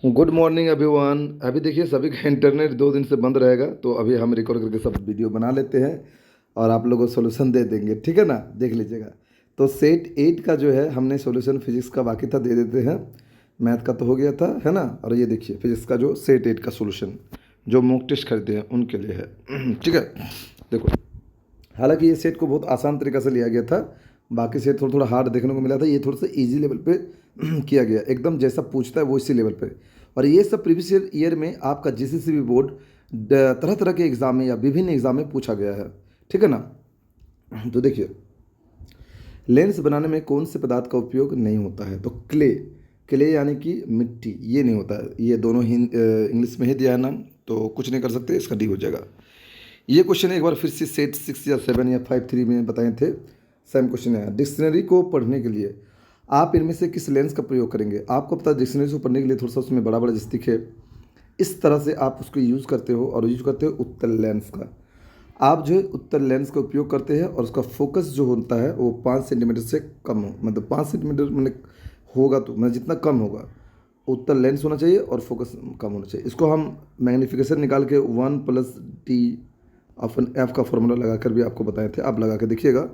Good morning everyone. अभी देखिए सभी का इंटरनेट 2 दिन से बंद रहेगा, तो अभी हम रिकॉर्ड करके सब वीडियो बना लेते हैं और आप लोगों को सोल्यूशन दे देंगे, ठीक है ना। देख लीजिएगा। तो सेट 8 का जो है हमने सोल्यूशन फिजिक्स का बाकी था, दे देते हैं। मैथ का तो हो गया था, है ना। और ये देखिए फिजिक्स का जो सेट 8 का सोल्यूशन जो मॉक टेस्ट खरीदे हैं उनके लिए है ठीक है। देखो, हालांकि ये सेट को बहुत आसान तरीका से लिया गया था, बाकी सेट थोड़ा थोड़ा हार्ड देखने को मिला था। ये थोड़ा सा इजी लेवल पे किया गया, एकदम जैसा पूछता है वो इसी लेवल पे। और ये सब प्रीवियस ईयर में आपका जीसीसी भी बोर्ड तरह तरह के एग्जाम में या विभिन्न एग्जाम में पूछा गया है, ठीक है ना। तो देखिए, लेंस बनाने में कौन से पदार्थ का उपयोग नहीं होता है, तो क्ले। क्ले यानी कि मिट्टी, ये नहीं होता है। ये दोनों ही इंग्लिश में ही दिया है नाम, तो कुछ नहीं कर सकते, इसका डी हो जाएगा। ये क्वेश्चन एक बार फिर से सेट 6 या 7 या 5 3 में बताए थे, सेम क्वेश्चन है। डिक्शनरी को पढ़ने के लिए आप इनमें से किस लेंस का प्रयोग करेंगे। आपको पता है डिक्शनरी को पढ़ने के लिए थोड़ा सा उसमें बड़ा बड़ा जिस दिखे इस तरह से आप उसको यूज़ करते हो, और यूज करते हो उत्तल लेंस का। आप जो है उत्तल लेंस का उपयोग करते हैं, और उसका फोकस जो होता है वो 5 सेंटीमीटर से कम हो, मतलब 5 सेंटीमीटर मतलब होगा, तो मतलब जितना कम होगा उत्तल लेंस होना चाहिए और फोकस कम होना चाहिए। इसको हम मैग्नीफिकेशन निकाल के 1+D अपन एफ का फॉर्मूला लगा कर भी आपको बताए थे, आप लगा के देखिएगा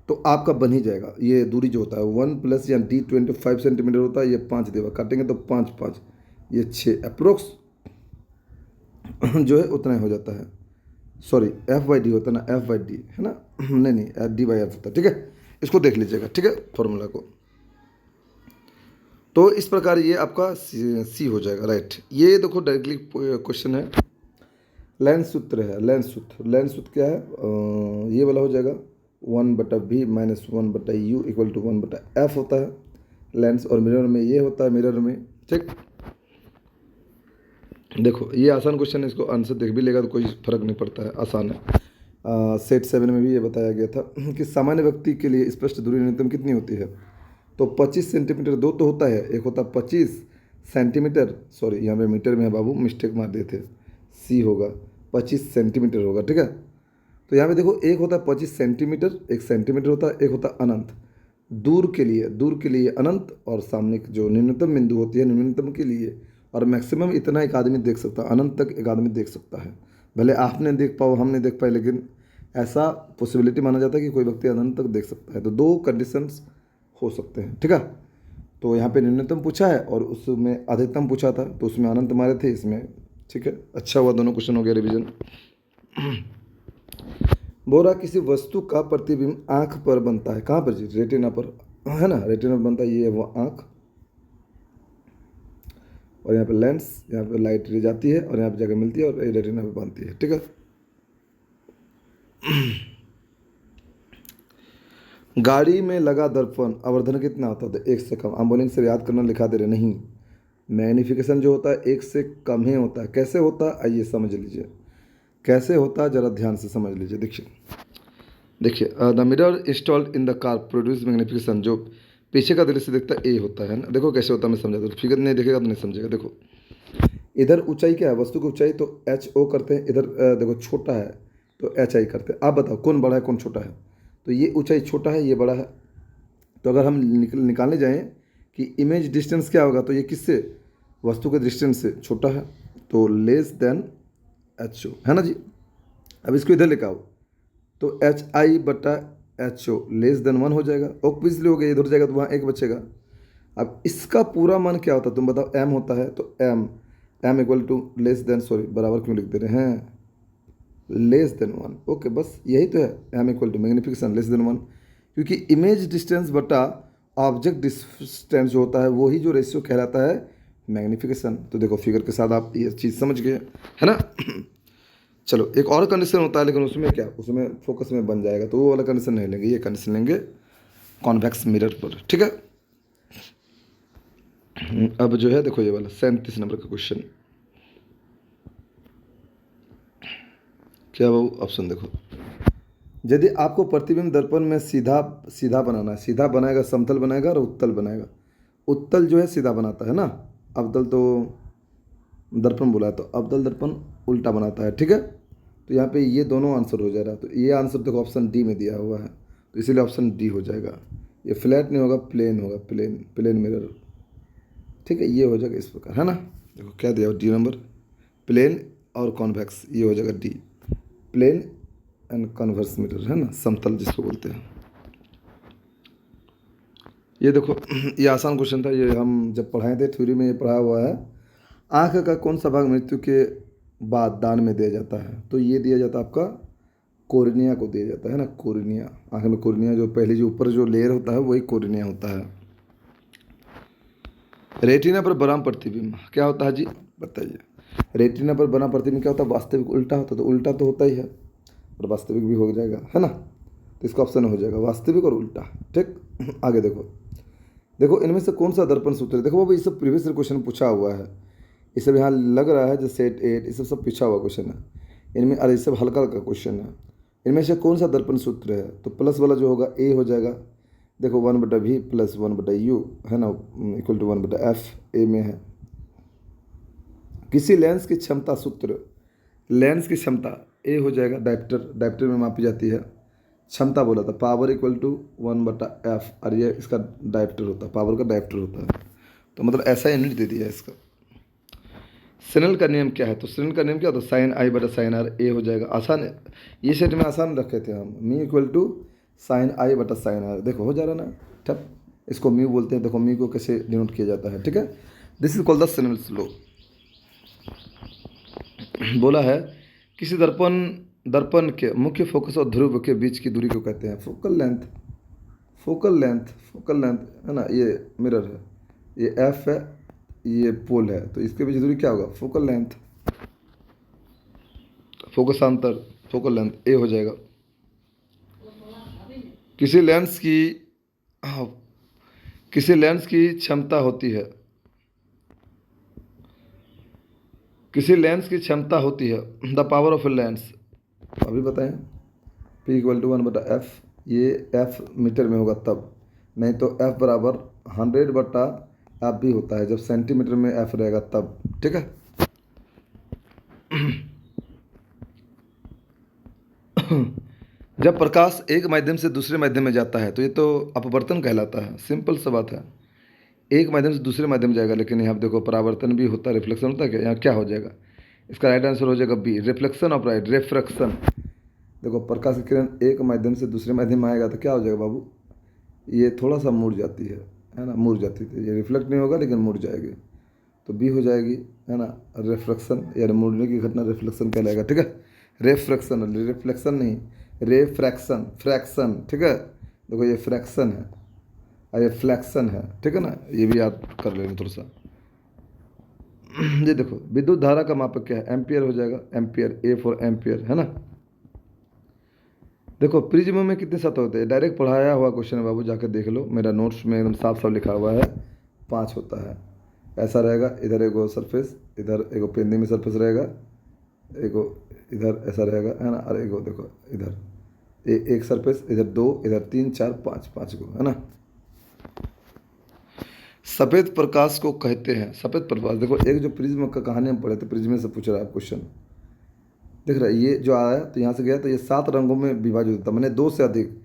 तो आपका बन ही जाएगा। ये दूरी जो होता है 1+ या D 25 सेंटीमीटर होता है, ये 5 देगा, काटेंगे तो 5 5, ये 6 अप्रोक्स जो है उतना ही हो जाता है। सॉरी, F/D होता है ना, F/D है ना नहीं नहीं, D/F होता है, ठीक है। इसको देख लीजिएगा, ठीक है, फॉर्मूला को। तो इस प्रकार ये आपका सी हो जाएगा, राइट। ये देखो डायरेक्टली क्वेश्चन है, लेंस सूत्र है। लेंस सूत्र क्या है, ये वाला हो जाएगा 1/V - 1/U = 1/F होता है लेंस। और मिरर में ये होता है, मिरर में, ठीक। देखो ये आसान क्वेश्चन है, इसको आंसर देख भी लेगा तो कोई फर्क नहीं पड़ता है, आसान है। सेट 7 में भी ये बताया गया था कि सामान्य व्यक्ति के लिए स्पष्ट दूरी न्यूनतम कितनी होती है, तो 25 सेंटीमीटर। दो तो होता है, एक होता है 25 सेंटीमीटर, सॉरी यहाँ पे मीटर में है बाबू, मिस्टेक मार दिए थे, सी होगा 25 सेंटीमीटर होगा, ठीक है। तो यहाँ पे देखो, एक होता है 25 सेंटीमीटर, एक सेंटीमीटर होता है, एक होता है अनंत। दूर के लिए अनंत, और सामने की जो न्यूनतम बिंदु होती है न्यूनतम के लिए, और मैक्सिमम इतना एक आदमी देख सकता है, अनंत तक एक आदमी देख सकता है। भले आप नहीं देख पाओ, हम नहीं देख पाए, लेकिन ऐसा पॉसिबिलिटी माना जाता है कि कोई व्यक्ति अनंत तक देख सकता है। तो दो कंडीशंस हो सकते हैं, ठीक है। तो यहाँ पे न्यूनतम पूछा है और उसमें अधिकतम पूछा था, तो उसमें अनंत मारे थे, इसमें, ठीक है। अच्छा हुआ, दोनों क्वेश्चन हो गया रिवीजन। बोरा किसी वस्तु का प्रतिबिंब आंख पर बनता है, कहाँ पर जी, रेटिना पर, है ना, रेटिना पर बनता है, ये है वो आंख। और यहाँ पे लेंस, यहाँ पे लाइट रे जाती है और यहाँ पे जगह मिलती है और रेटिना पे बनती है, ठीक है। गाड़ी में लगा दर्पण आवर्धन कितना होता है, तो 1 से कम। आप बोलेंगे सर याद करना लिखा दे रहे, नहीं, मैग्नीफिकेशन जो होता है 1 से कम ही होता है। कैसे होता है आइए समझ लीजिए, कैसे होता है जरा ध्यान से समझ लीजिए। देखिए the mirror installed in the car produce magnification, जो पीछे का दृश्य देखता है, ए होता है ना। देखो कैसे होता है, मैं समझा दो, फिगर नहीं देखेगा तो नहीं समझेगा। देखो इधर ऊंचाई क्या है, वस्तु की ऊंचाई तो HO करते हैं, इधर देखो छोटा है तो HI करते हैं। आप बताओ कौन बड़ा है कौन छोटा है, तो ये ऊंचाई छोटा है, ये बड़ा है। तो अगर हम निकालने जाएँ कि इमेज डिस्टेंस क्या होगा, तो ये किससे, वस्तु के डिस्टेंस से छोटा है, तो लेस देन HO, है ना जी। अब इसको इधर लेकर आओ, तो HI/HO लेस देन 1 हो जाएगा, ऑब्वियसली हो गया, इधर जाएगा तो वहाँ 1 बचेगा। अब इसका पूरा मान क्या होता है तुम बताओ, M होता है, तो M = लेस देन, सॉरी बराबर क्यों लिख दे रहे हैं, लेस देन 1, ओके, बस यही तो है। M = मैग्नीफिकेशन लेस देन 1, क्योंकि इमेज डिस्टेंस बटा ऑब्जेक्ट डिस्टेंस जो होता है वही जो रेशियो कहलाता है मैग्नीफिकेशन। तो देखो फिगर के साथ आप ये चीज़ समझ गए, है ना। चलो एक और कंडीशन होता है, लेकिन उसमें क्या, उसमें फोकस में बन जाएगा, तो वो वाला कंडीशन नहीं लेंगे, ये कंडीशन लेंगे कॉन्वेक्स मिरर पर, ठीक है। अब जो है देखो ये वाला 37 नंबर का क्वेश्चन, क्या वो ऑप्शन देखो। यदि आपको प्रतिबिंब दर्पण में सीधा सीधा बनाना है, सीधा बनाएगा, समतल बनाएगा और उत्तल बनाएगा। उत्तल जो है सीधा बनाता है ना, अवतल तो दर्पण बोला है, तो अवतल दर्पण उल्टा बनाता है, ठीक है। तो यहाँ पे ये दोनों आंसर हो जा रहा है, तो ये आंसर देखो ऑप्शन डी में दिया हुआ है, तो इसीलिए ऑप्शन डी हो जाएगा। ये फ्लैट नहीं होगा, प्लेन होगा, प्लेन मिरर, ठीक है, ये हो जाएगा इस प्रकार, है ना। देखो क्या दिया डी नंबर, प्लेन और कॉन्वेक्स, ये हो जाएगा D, plane and converse mirror, है ना, समतल जिसको बोलते हैं। ये देखो ये आसान क्वेश्चन था, ये हम जब पढ़ाए थे थ्योरी में, ये पढ़ा हुआ है। आँख का कौन सा भाग मृत्यु के बाद दान में दिया जाता है? तो ये दिया जाता है आपका कोर्निया को दिया जाता है ना, कोर्निया। आँख में कोर्निया जो पहले जो ऊपर जो लेयर होता है वही कोर्निया होता है। रेटिना पर बनाम प्रतिबिंब क्या होता है जी, बताइए। रेटिना पर बना प्रतिबिंब क्या होता है? वास्तविक उल्टा होता है, तो उल्टा तो होता ही है और वास्तविक भी हो जाएगा, है ना। तो इसका ऑप्शन हो जाएगा वास्तविक और उल्टा। ठीक, आगे देखो, देखो इनमें से कौन सा दर्पण सूत्र है? देखो बाबू ये सब प्रीवियस क्वेश्चन पूछा हुआ है, ये सब यहाँ लग रहा है जो सेट 8 ये सब पूछा हुआ क्वेश्चन है इनमें। अरे ये सब हल्का हल्का क्वेश्चन है। इनमें से कौन सा दर्पण सूत्र है? तो प्लस वाला जो होगा ए हो जाएगा। देखो 1/v प्लस 1/u है ना, इक्वल टू 1/f, ए में है। किसी लेंस की क्षमता सूत्र, लेंस की क्षमता ए हो जाएगा, डायप्टर, डायप्टर में मापी जाती है। क्षमता बोला था पावर इक्वल टू 1/f, और ये इसका डायप्टर होता है, पावर का डायप्टर होता है। तो मतलब ऐसा यूनिट दे दिया है इसका। स्नेल का नियम क्या है? तो स्नेल का नियम क्या होता है? साइन आई बटा साइन आर, ए हो जाएगा। आसान है, ये सेट में आसान रखे थे हम, मी इक्वल टू साइन आई बटा साइन आर। देखो हो जा रहा ना, ठप, इसको म्यू बोलते हैं। देखो म्यू को कैसे डिनोट किया जाता है, ठीक है। This is called the Snell's law. बोला है किसी दर्पण के मुख्य फोकस और ध्रुव के बीच की दूरी को कहते हैं focal length. Focal length, focal length है ना, ये मिरर है, ये एफ है, ये पोल है, तो इसके बीच दूरी क्या होगा? फोकल लेंथ, फोकसांतर, फोकल लेंथ, ए हो जाएगा। किसी लेंस की हाँ, किसी लेंस की क्षमता होती है, किसी लेंस की क्षमता होती है the power of a lens, अभी बताएं। P इक्वल टू 1/f, ये f मीटर में होगा तब, नहीं तो f बराबर 100/f भी होता है जब सेंटीमीटर में f रहेगा तब, ठीक है। जब प्रकाश एक माध्यम से दूसरे माध्यम में जाता है तो ये तो अपवर्तन कहलाता है, सिंपल सा बात है। एक माध्यम से दूसरे माध्यम में जाएगा, लेकिन यहाँ देखो परावर्तन भी होता है, रिफ्लेक्शन होता है क्या? यहाँ क्या हो जाएगा? इसका राइट आंसर हो जाएगा B, reflection of right, refraction. देखो प्रकाश की किरण एक माध्यम से दूसरे माध्यम में आएगा तो क्या हो जाएगा बाबू? ये थोड़ा सा मुड़ जाती है ना, मुड़ जाती थी, ये रिफ्लेक्ट नहीं होगा लेकिन मुड़ जाएगी, तो बी हो जाएगी, है ना। रिफ्रैक्शन यानी मुड़ने की घटना रिफ्लेक्शन कहलाएगा, ठीक है। रिफ्रैक्शन, रिफ्लेक्शन नहीं, रेफ्रैक्शन, फ्रैक्शन, ठीक है। देखो ये फ्रैक्शन है और ये फ्लैक्शन है, ठीक है ना, ये भी याद कर लेना थोड़ा सा। ये देखो विद्युत धारा का मापक क्या है? एम्पियर हो जाएगा, एम्पियर, ए फॉर एम्पियर, है ना। देखो प्रिज्म में कितने सतह होते हैं? डायरेक्ट पढ़ाया हुआ क्वेश्चन है बाबू, जाकर देख लो, मेरा नोट्स में एकदम साफ साफ लिखा हुआ है, 5 होता है। ऐसा रहेगा, इधर एगो सरफेस, इधर एगो पेंदी में सरफेस रहेगा, एगो इधर ऐसा रहेगा, है ना, और एगो देखो इधर एक सरफेस, इधर 2, इधर 3 4 5, 5 गो, है ना। सफ़ेद प्रकाश को कहते हैं, सफ़ेद प्रकाश, देखो एक जो प्रिज्म का कहानी हम पढ़े थे, प्रिज्म से पूछ रहा है क्वेश्चन, देख रहा है, ये जो आया तो यहाँ से गया तो ये 7 रंगों में विभाजित होता है, मैंने 2 से अधिक,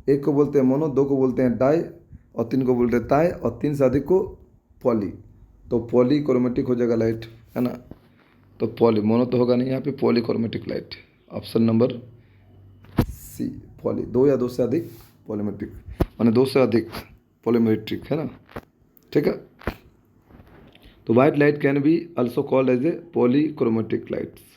एक को बोलते हैं मोनो, 2 को बोलते हैं डाई, और 3 को बोलते हैं ताई, और 3 से अधिक को पॉली। तो पॉली क्रोमेटिक हो जाएगा लाइट, है ना। तो पॉली, मोनो तो होगा नहीं यहाँ पे, polychromatic light, option number C, poly, 2 या 2 से अधिक पॉलीमेट्रिक, माने 2 से अधिक पॉलीमेट्रिक, है ना, ठीक है। तो white light can be also called as a polychromatic lights.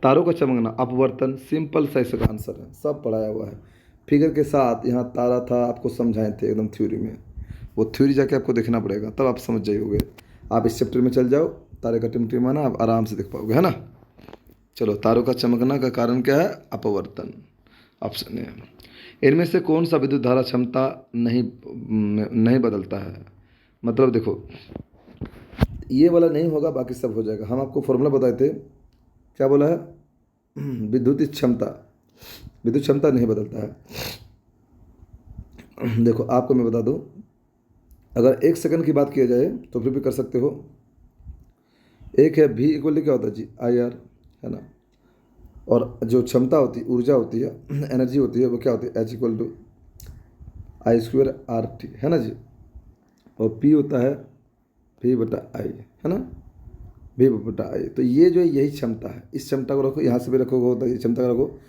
तारों का चमकना, अपवर्तन, सिंपल सा इसका आंसर है, सब पढ़ाया हुआ है फिगर के साथ। यहाँ तारा था, आपको समझाए थे एकदम थ्योरी में, वो थ्योरी जाके आपको देखना पड़ेगा तब आप समझ जाइए। आप इस चैप्टर में चल जाओ, तारे का टिमटिमाना आप आराम से देख पाओगे, है ना। चलो, तारों का चमकना का कारण क्या है? अपवर्तन, ऑप्शन है। इनमें से कौन सा विद्युत धारा क्षमता नहीं बदलता है? मतलब देखो ये वाला नहीं होगा, बाकी सब हो जाएगा। हम आपको फॉर्मूला बताए थे, क्या बोला है? विद्युत क्षमता, विद्युत क्षमता नहीं बदलता है। देखो आपको मैं बता दूं, अगर 1 सेकंड की बात किया जाए तो फिर भी कर सकते हो। एक है भी इक्वल क्या होता है जी, आई आर, है ना। और जो क्षमता होती है, ऊर्जा होती है, एनर्जी होती है, वो क्या होती है? H equal to I square R T, है ना जी। और पी होता है V बटा आई, है ना, V बटा आई। तो ये जो है यही क्षमता है, इस क्षमता को रखो, यहाँ से भी रखोगे होता है, ये क्षमता को रखो।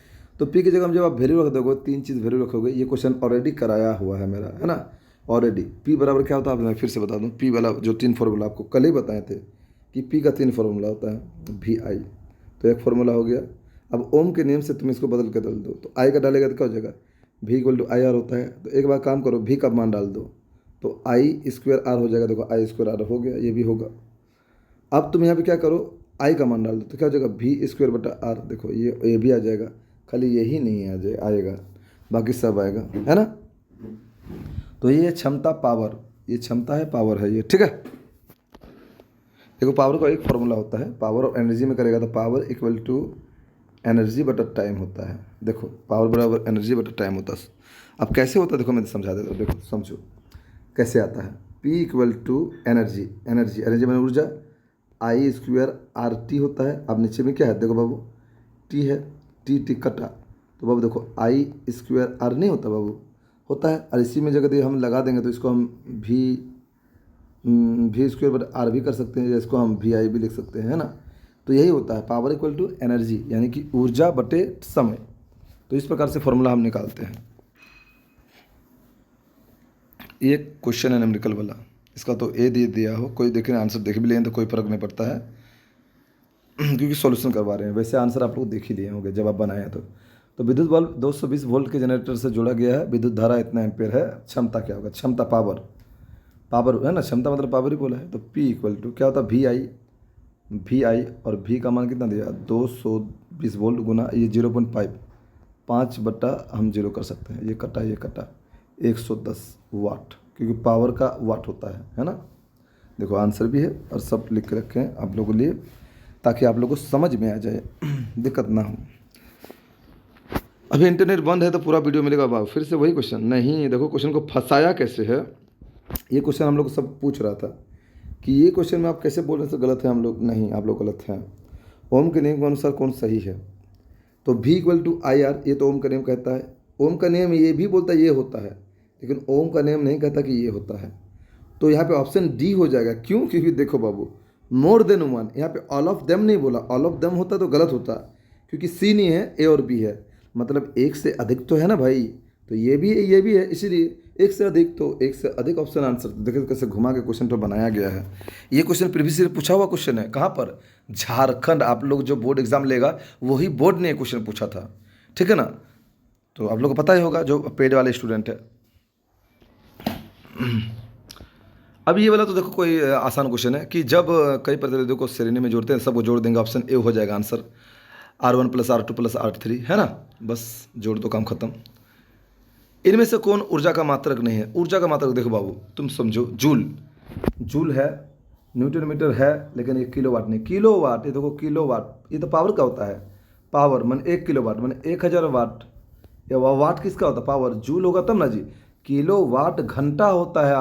तो P की जगह में जब आप वैल्यू रख दोगे, 3 चीज़ वैल्यू रखोगे, ये क्वेश्चन ऑलरेडी कराया हुआ है मेरा, है ना, ऑलरेडी। P बराबर क्या होता है, मैं फिर से बता दूँ, P वाला जो 3 फार्मूला आपको कल ही बताए थे कि P का 3 फार्मूला होता है, VI। तो एक फार्मूला हो गया। अब ओम के नियम से तुम इसको बदल के डाल दो, तो आई का डालेगा तो क्या हो जाएगा, V equal to I R होता है। तो एक बार काम करो, V का मान डाल दो, तो आई स्क्वायर आर हो जाएगा। देखो आई स्क्वायर आर हो गया, ये भी होगा। अब तुम यहाँ पे क्या करो, आई का मान डाल दो, तो क्या हो जाएगा, V स्क्वायर बटा आर। देखो ये भी आ जाएगा, खाली यही नहीं आएगा, बाकी सब आएगा, है ना। तो ये क्षमता पावर, ये क्षमता है, पावर है ये, ठीक है। देखो पावर का एक फॉर्मूला होता है, पावर और एनर्जी में करेगा तो पावर इक्वल टू एनर्जी बटा टाइम होता है। देखो पावर बराबर एनर्जी बटा टाइम होता है। अब कैसे होता है देखो, मैं समझा देता हूँ, देखो समझो कैसे आता है। P equal to energy, energy मैंने ऊर्जा, आई स्क्वायर आर टी होता है। अब नीचे में क्या है, देखो बाबू T है, टी कटा, तो बाबू देखो आई स्क्वायर आर नहीं होता बाबू, होता है। और इसी में जगह हम लगा देंगे तो इसको हम V स्क्वायर बटा आर भी कर सकते हैं, या इसको हम VI भी लिख सकते हैं, है ना। तो यही होता है पावर इक्वल टू एनर्जी, यानी कि ऊर्जा बटे समय। तो इस प्रकार से फॉर्मूला हम निकालते हैं। ये क्वेश्चन है न्यूमेरिकल वाला, इसका तो ए दे दिया हो, कोई देखे आंसर देख भी लें तो कोई फर्क नहीं पड़ता है क्योंकि सॉल्यूशन करवा रहे हैं। वैसे आंसर आप लोग देख ही लिए होंगे जब आप बनाए तो विद्युत बल्ब 220 वोल्ट के जनरेटर से जोड़ा गया है, विद्युत धारा इतना एम्पेयर है, क्षमता क्या होगा, क्षमता पावर है ना, क्षमता मतलब पावर ही बोला है। तो P इक्वल टू क्या होता है, VI और V का मान कितना दिया, 220 वोल्ट गुना ये 0.5, 5 बटा हम 0 कर सकते हैं, ये कटा 110 वाट, क्योंकि पावर का वाट होता है ना। देखो आंसर भी है और सब लिख के रखे हैं आप लोगों के लिए, ताकि आप लोगों को समझ में आ जाए, दिक्कत ना हो। अभी इंटरनेट बंद है तो पूरा वीडियो मिलेगा बाबू। फिर से वही क्वेश्चन नहीं, देखो क्वेश्चन को फंसाया कैसे है, ये क्वेश्चन हम लोग को सब पूछ रहा था कि ये क्वेश्चन में आप कैसे बोल रहे हैं गलत है, हम लोग नहीं, आप लोग गलत हैं। ओम के नियम के अनुसार कौन सही है, तो V equal to I R, ये तो ओम का नियम कहता है। ओम का नियम ये भी बोलता है ये होता है, लेकिन ओम का नियम नहीं कहता कि ये होता है। तो यहाँ पे ऑप्शन डी हो जाएगा। क्यों, क्योंकि देखो बाबू मोर देन वन, यहाँ पे ऑल ऑफ देम नहीं बोला, ऑल ऑफ देम होता तो गलत होता, क्योंकि सी नहीं है, ए और बी है, मतलब एक से अधिक तो है ना भाई। तो ये भी है, ये भी है, इसीलिए एक से अधिक, तो एक से अधिक ऑप्शन आंसर। देखो कैसे घुमा के क्वेश्चन तो बनाया गया है। ये क्वेश्चन प्रीवियस ईयर पूछा हुआ क्वेश्चन है, कहाँ पर, झारखंड। आप लोग जो बोर्ड एग्जाम लेगा वही बोर्ड ने क्वेश्चन पूछा था, ठीक है ना। तो आप लोग को पता ही होगा जो पेड वाले स्टूडेंट है। अब ये वाला तो देखो कोई आसान क्वेश्चन है कि जब कई प्रतिरोधकों को श्रेणी में जोड़ते हैं, सबको जोड़ देंगे, ऑप्शन ए हो जाएगा answer, R1 plus R2 plus R3, है ना, बस जोड़ दो, काम खत्म। इनमें से कौन ऊर्जा का मात्रक नहीं है, ऊर्जा का मात्रक देखो बाबू तुम समझो, जूल है, न्यूटन मीटर है, लेकिन ये किलोवाट नहीं, किलोवाट, ये देखो किलोवाट, ये तो पावर का होता है, पावर मन 1 किलोवाट मन 1000 वाट, या वाट किसका होता है, पावर, जूल होगा तब ना जी। किलोवाट घंटा होता है।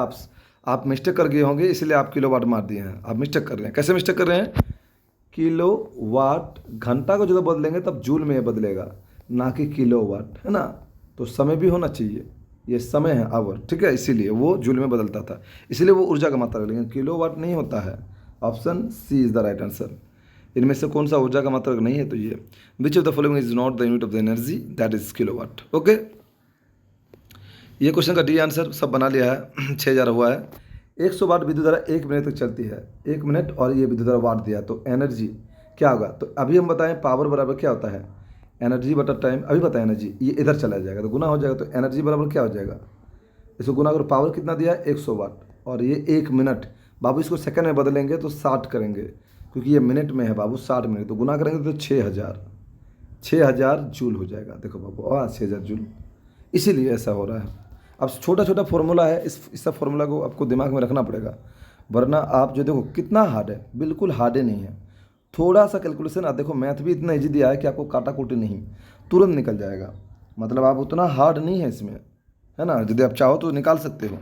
आप मिस्टेक कर गए होंगे, इसलिए आप किलोवाट मार दिए हैं, आप मिस्टेक कर रहे हैं। कैसे मिस्टेक कर रहे हैं, किलोवाट घंटा को जब बदलेंगे तब जूल में बदलेगा, ना कि किलोवाट, है ना। तो समय भी होना चाहिए, ये समय है आवर, ठीक है, इसीलिए वो जूल में बदलता था, इसलिए वो ऊर्जा का मात्रक, लेकिन किलोवाट नहीं होता है। Option C is the right answer. इनमें से कौन सा ऊर्जा का मात्रक नहीं है, तो ये which of the following is not the unit of the energy, that is kilowatt. Okay, ये क्वेश्चन का डी आंसर सब बना लिया है। 6000 हुआ है। 100 वाट विद्युत धारा 1 मिनट तक चलती है, 1 मिनट, और ये विद्युत धारा वाट दिया, तो एनर्जी क्या होगा। तो अभी हम बताएं पावर बराबर क्या होता है, एनर्जी बटा टाइम। अभी बताएं एनर्जी, ये इधर चला जाएगा तो गुना हो जाएगा, तो एनर्जी बराबर क्या हो जाएगा, इसको गुना करो, पावर कितना दिया है 100 वाट, और ये 1 मिनट, बाबू इसको सेकंड में बदलेंगे तो 60 करेंगे, क्योंकि ये मिनट में है बाबू, 60 मिनट, तो गुना करेंगे तो 6000 जूल हो जाएगा। देखो बाबू 6000 जूल, इसीलिए ऐसा हो रहा है। अब छोटा छोटा फॉर्मूला है, इस सब फॉर्मूला को आपको दिमाग में रखना पड़ेगा, वरना आप जो देखो कितना हार्ड है, बिल्कुल हार्ड नहीं है, थोड़ा सा कैलकुलेशन। आप देखो मैथ भी इतना इजी दिया है कि आपको काटा कुटी नहीं, तुरंत निकल जाएगा, मतलब आप उतना हार्ड नहीं है इसमें, है ना, यदि आप चाहो तो निकाल सकते हो।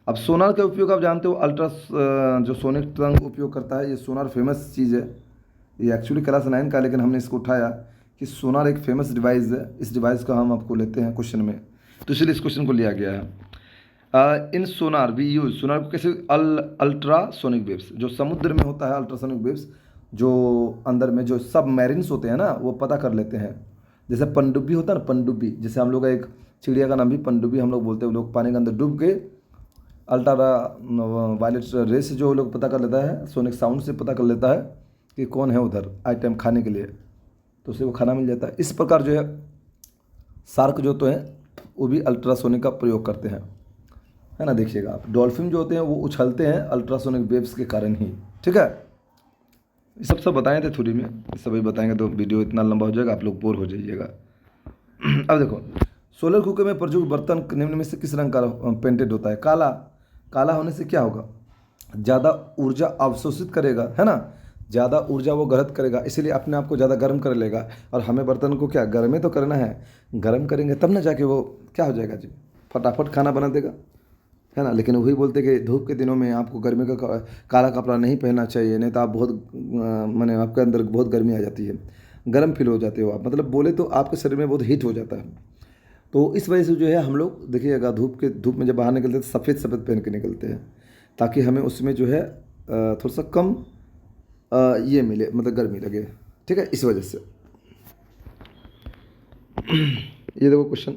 अब सोनार का उपयोग आप जानते हो, अल्ट्रा जो सोनिक तरंग उपयोग करता है, ये सोनार फेमस चीज़ है, ये एक्चुअली क्लास 9 का, लेकिन हमने इसको उठाया कि सोनार एक फेमस डिवाइस है, इस डिवाइस का हम आपको लेते हैं क्वेश्चन में, तो इसलिए इस क्वेश्चन को लिया गया है। इन सोनार वी यूज, सोनार को कैसे, अल्ट्रासोनिक वेव्स, जो समुद्र में होता है अल्ट्रासोनिक वेव्स, जो अंदर में जो सब मैरिन्स होते हैं ना वो पता कर लेते हैं। जैसे पनडुब्बी होता है ना, पनडुब्बी, जैसे हम लोग का एक चिड़िया का नाम भी पनडुब्बी हम लोग बोलते हैं, वो लोग पानी के अंदर डूब के अल्ट्रा वायलेट रेस जो लोग पता कर लेता है, सोनिक साउंड से पता कर लेता है कि कौन है उधर आइटम खाने के लिए, तो उसे वो खाना मिल जाता है। इस प्रकार जो है शार्क जो तो है वो भी अल्ट्रासोनिक का प्रयोग करते हैं, है ना। देखिएगा आप, डॉल्फिन जो होते हैं वो उछलते हैं अल्ट्रासोनिक वेव्स के कारण ही, ठीक है। ये सब बताए थे थ्योरी में, ये सब बताएंगे तो वीडियो इतना लंबा हो जाएगा, आप लोग बोर हो जाइएगा। अब देखो, सोलर कुकर में प्रयुक्त बर्तन निम्न में से किस रंग का पेंटेड होता है? काला। काला होने से क्या होगा? ज़्यादा ऊर्जा अवशोषित करेगा, है ना, ज़्यादा ऊर्जा वो ग्रहित करेगा, इसीलिए अपने आप को ज़्यादा गर्म कर लेगा। और हमें बर्तन को क्या गर्म तो करना है, गर्म करेंगे तब ना जाके वो क्या हो जाएगा जी, फटाफट खाना बना देगा, है ना। लेकिन वही बोलते कि धूप के दिनों में आपको गर्मी का काला कपड़ा नहीं पहनना चाहिए, नहीं तो आप बहुत माने आपके अंदर बहुत गर्मी आ जाती है, गर्म फील हो जाते हो आप, मतलब बोले तो आपके शरीर में बहुत हीट हो जाता है। तो इस वजह से जो है हम लोग देखिएगा धूप में जब बाहर निकलते हैं तो सफ़ेद सफ़ेद पहन के निकलते हैं, ताकि हमें उसमें जो है थोड़ा सा कम ये मिले, मतलब गर्मी लगे, ठीक है, इस वजह से। ये देखो क्वेश्चन,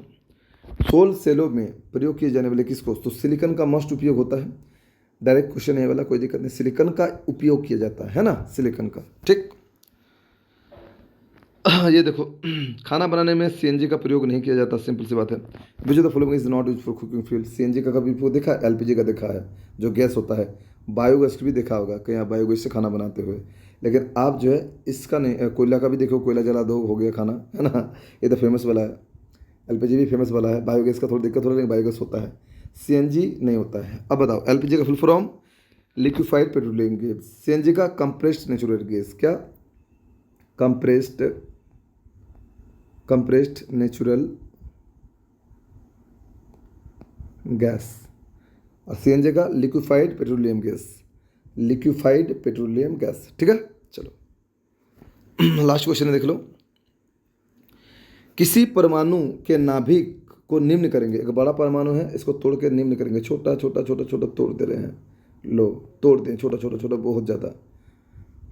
सोल सेलो में प्रयोग किए जाने वाले किसको, तो सिलिकॉन का मस्ट उपयोग होता है। डायरेक्ट क्वेश्चन है वाला, कोई दिक्कत नहीं, सिलिकॉन का उपयोग किया जाता है ना, सिलिकॉन का, ठीक। ये देखो, खाना बनाने में सीएनजी का प्रयोग नहीं किया जाता, सिंपल सी बात है। Which of the following is not use for cooking fuel, CNG का कभी उपयोग देखा है? एलपीजी का देखा है, जो गैस होता है। बायोगैस भी देखा होगा कहीं आप बायोगैस से खाना बनाते हुए, लेकिन आप जो है इसका नहीं, कोयला का भी देखो, कोयला जला दो हो गया खाना, है ना, ये तो फेमस वाला है। एलपीजी भी फेमस वाला है, बायोगैस का थोड़ी दिक्कत हो रही है, लेकिन बायोगैस होता है, सीएनजी नहीं होता है। अब बताओ, एलपीजी का full form liquefied petroleum gas, CNG का कंप्रेस्ड नेचुरल गैस, क्या, कंप्रेस्ड नेचुरल गैस, और सीएनजी का liquefied petroleum gas, liquefied petroleum gas, ठीक है। चलो लास्ट क्वेश्चन है, देख लो। किसी परमाणु के नाभिक को निम्न करेंगे, एक बड़ा परमाणु है, इसको तोड़ के निम्न करेंगे, छोटा छोटा छोटा छोटा तोड़ दे रहे हैं, लो तोड़ दें, छोटा छोटा छोटा बहुत ज़्यादा,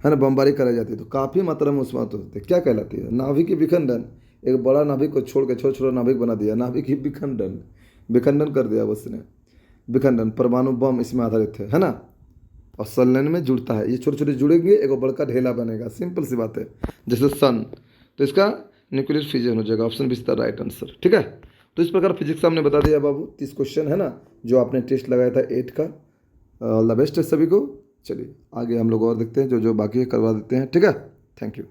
है ना, बमबारी कराई जाती है तो काफ़ी मात्रा में उसमें होते हैं, क्या कहलाती है? नाभिक विखंडन। एक बड़ा नाभिक को छोड़ के छोटा छोटा नाभिक बना दिया, नाभिक ही विखंडन, विखंडन कर दिया उसने, विखंडन। परमाणु बम इसमें आधारित है ना, और संलयन में जुड़ता है, ये छोटे छोटे जुड़ेंगे, एक बड़का ढेला बनेगा, सिंपल सी बात है, जैसे सन। तो इसका न्यूक्लियर फिजन हो जाएगा, option B is the right answer, ठीक है। तो इस प्रकार फिजिक्स हमने बता दिया बाबू, 30 क्वेश्चन है ना, जो आपने टेस्ट लगाया था 8 का। ऑल द बेस्ट है सभी को। चलिए आगे हम लोग और देखते हैं, जो जो बाकी है करवा देते हैं, ठीक है। Thank you.